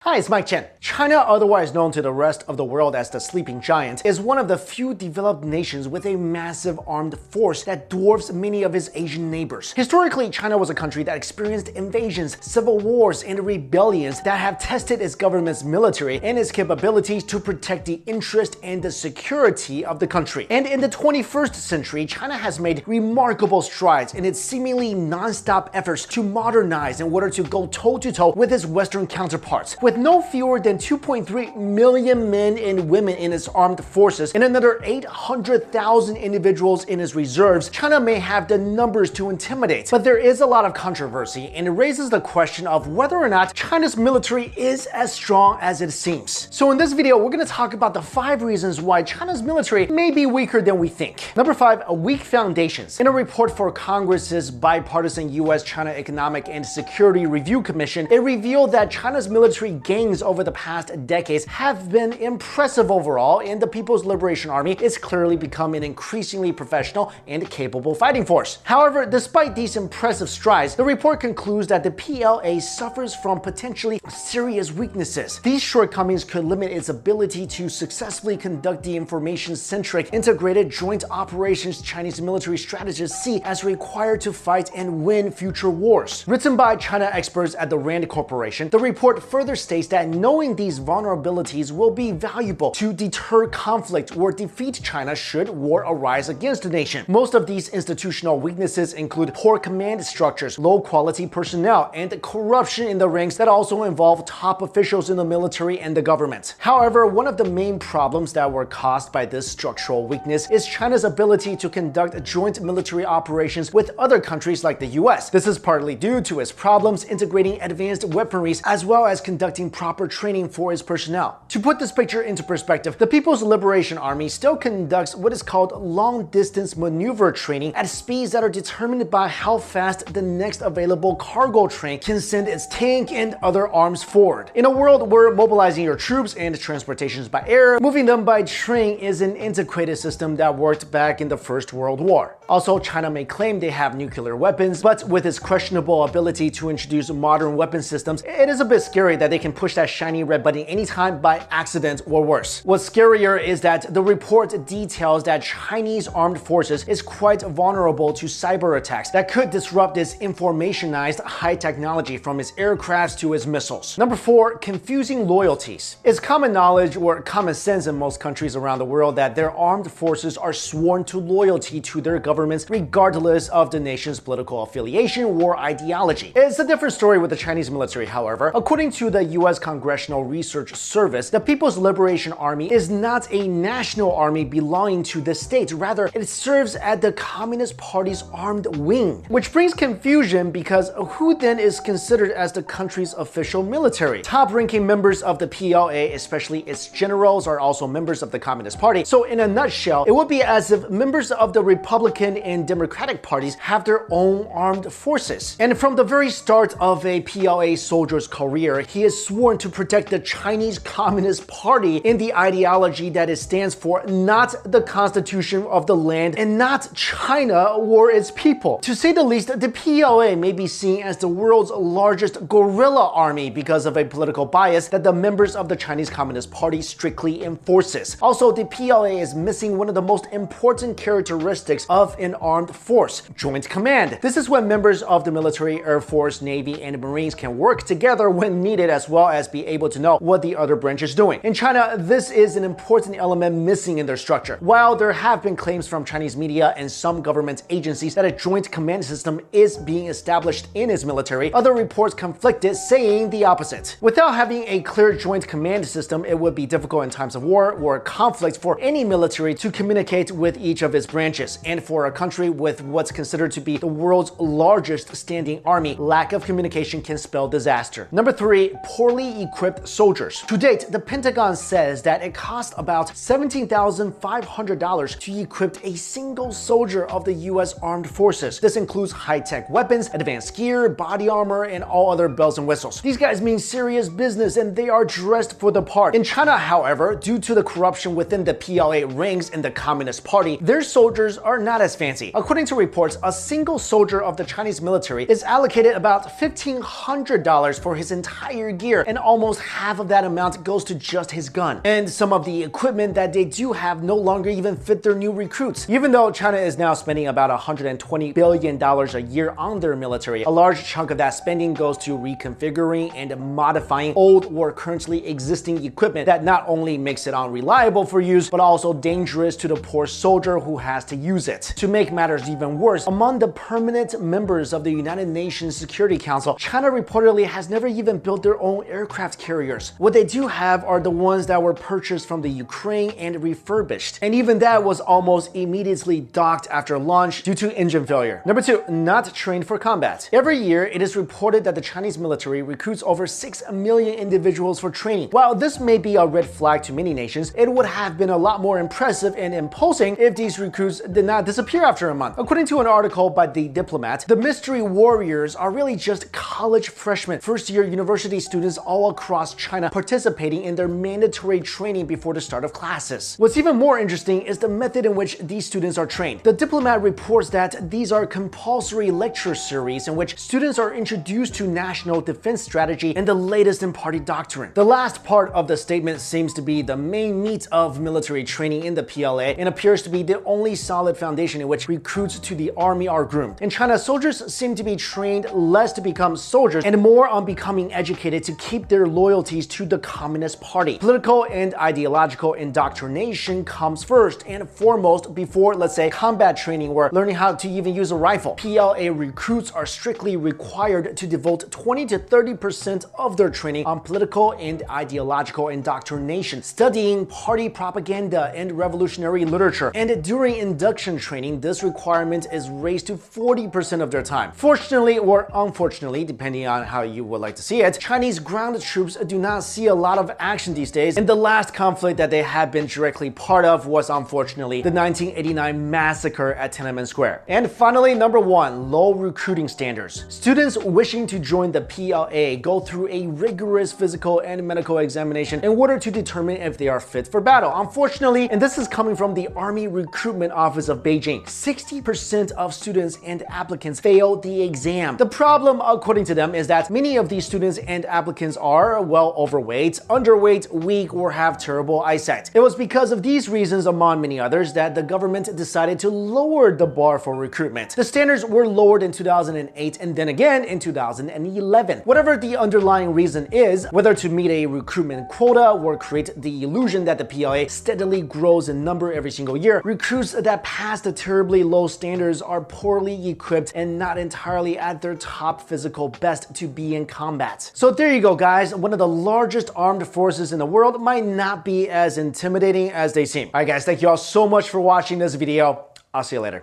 Hi, it's Mike Chen. China, otherwise known to the rest of the world as the sleeping giant, is one of the few developed nations with a massive armed force that dwarfs many of its Asian neighbors. Historically, China was a country that experienced invasions, civil wars, and rebellions that have tested its government's military and its capabilities to protect the interest and the security of the country. And in the 21st century, China has made remarkable strides in its seemingly non-stop efforts to modernize in order to go toe-to-toe with its Western counterparts. With no fewer than 2.3 million men and women in its armed forces and another 800,000 individuals in its reserves, China may have the numbers to intimidate. But there is a lot of controversy, and it raises the question of whether or not China's military is as strong as it seems. So in this video, we're going to talk about the 5 reasons why China's military may be weaker than we think. Number 5, weak foundations. In a report for Congress's bipartisan U.S.-China Economic and Security Review Commission, it revealed that China's military gains over the past decades have been impressive overall, and the People's Liberation Army is clearly becoming an increasingly professional and capable fighting force. However, despite these impressive strides, the report concludes that the PLA suffers from potentially serious weaknesses. These shortcomings could limit its ability to successfully conduct the information-centric integrated joint operations Chinese military strategists see as required to fight and win future wars. Written by China experts at the RAND Corporation, the report further states that knowing these vulnerabilities will be valuable to deter conflict or defeat China should war arise against the nation. Most of these institutional weaknesses include poor command structures, low quality personnel, and corruption in the ranks that also involve top officials in the military and the government. However, one of the main problems that were caused by this structural weakness is China's ability to conduct joint military operations with other countries like the US. This is partly due to its problems integrating advanced weaponries as well as conducting proper training for its personnel. To put this picture into perspective, the People's Liberation Army still conducts what is called long-distance maneuver training at speeds that are determined by how fast the next available cargo train can send its tank and other arms forward. In a world where mobilizing your troops and transportations by air, moving them by train is an antiquated system that worked back in the First World War. Also, China may claim they have nuclear weapons, but with its questionable ability to introduce modern weapon systems, it is a bit scary that they can push that shiny red button anytime by accident or worse. What's scarier is that the report details that Chinese armed forces is quite vulnerable to cyber attacks that could disrupt its informationized high technology from its aircrafts to its missiles. Number 4, confusing loyalties. It's common knowledge or common sense in most countries around the world that their armed forces are sworn to loyalty to their governments regardless of the nation's political affiliation or ideology. It's a different story with the Chinese military, however. According to the US Congressional Research Service, the People's Liberation Army is not a national army belonging to the state. Rather, it serves at the Communist Party's armed wing, which brings confusion because who then is considered as the country's official military? Top-ranking members of the PLA, especially its generals, are also members of the Communist Party. So in a nutshell, it would be as if members of the Republican and Democratic parties have their own armed forces. And from the very start of a PLA soldier's career, he is sworn to protect the Chinese Communist Party in the ideology that it stands for, not the constitution of the land and not China or its people. To say the least, the PLA may be seen as the world's largest guerrilla army because of a political bias that the members of the Chinese Communist Party strictly enforces. Also, the PLA is missing one of the most important characteristics of an armed force: joint command. This is when members of the military, Air Force, Navy, and Marines can work together when needed, as well as be able to know what the other branch is doing. In China, this is an important element missing in their structure. While there have been claims from Chinese media and some government agencies that a joint command system is being established in its military, other reports conflicted, saying the opposite. Without having a clear joint command system, it would be difficult in times of war or conflict for any military to communicate with each of its branches. And for a country with what's considered to be the world's largest standing army, lack of communication can spell disaster. Number 3, poorly equipped soldiers. To date, the Pentagon says that it cost about $17,500 to equip a single soldier of the US Armed Forces. This includes high-tech weapons, advanced gear, body armor, and all other bells and whistles. These guys mean serious business and they are dressed for the part. In China, however, due to the corruption within the PLA ranks in the Communist Party, their soldiers are not as fancy. According to reports, a single soldier of the Chinese military is allocated about $1,500 for his entire gear year, and almost half of that amount goes to just his gun. And some of the equipment that they do have no longer even fit their new recruits. Even though China is now spending about $120 billion a year on their military, a large chunk of that spending goes to reconfiguring and modifying old or currently existing equipment that not only makes it unreliable for use, but also dangerous to the poor soldier who has to use it. To make matters even worse, among the permanent members of the United Nations Security Council, China reportedly has never even built their own aircraft carriers. What they do have are the ones that were purchased from the Ukraine and refurbished, and even that was almost immediately docked after launch due to engine failure. Number 2, not trained for combat. Every year, it is reported that the Chinese military recruits over 6 million individuals for training. While this may be a red flag to many nations, it would have been a lot more impressive and imposing if these recruits did not disappear after a month. According to an article by The Diplomat, the mystery warriors are really just college freshmen, first-year university students all across China participating in their mandatory training before the start of classes. What's even more interesting is the method in which these students are trained. The Diplomat reports that these are compulsory lecture series in which students are introduced to national defense strategy and the latest in party doctrine. The last part of the statement seems to be the main meat of military training in the PLA and appears to be the only solid foundation in which recruits to the army are groomed. In China, soldiers seem to be trained less to become soldiers and more on becoming educated to keep their loyalties to the Communist Party. Political and ideological indoctrination comes first and foremost before, let's say, combat training or learning how to even use a rifle. PLA recruits are strictly required to devote 20 to 30% of their training on political and ideological indoctrination, studying party propaganda and revolutionary literature. And during induction training, this requirement is raised to 40% of their time. Fortunately or unfortunately, depending on how you would like to see it, Chinese ground troops do not see a lot of action these days, and the last conflict that they have been directly part of was unfortunately the 1989 massacre at Tiananmen Square. And finally, number 1, low recruiting standards. Students wishing to join the PLA go through a rigorous physical and medical examination in order to determine if they are fit for battle. Unfortunately, and this is coming from the Army Recruitment Office of Beijing, 60% of students and applicants fail the exam. The problem, according to them, is that many of these students and applicants are, well, overweight, underweight, weak, or have terrible eyesight. It was because of these reasons, among many others, that the government decided to lower the bar for recruitment. The standards were lowered in 2008 and then again in 2011. Whatever the underlying reason is, whether to meet a recruitment quota or create the illusion that the PLA steadily grows in number every single year, recruits that pass the terribly low standards are poorly equipped and not entirely at their top physical best to be in combat. So there you go, guys. One of the largest armed forces in the world might not be as intimidating as they seem. Alright guys, thank you all so much for watching this video. I'll see you later.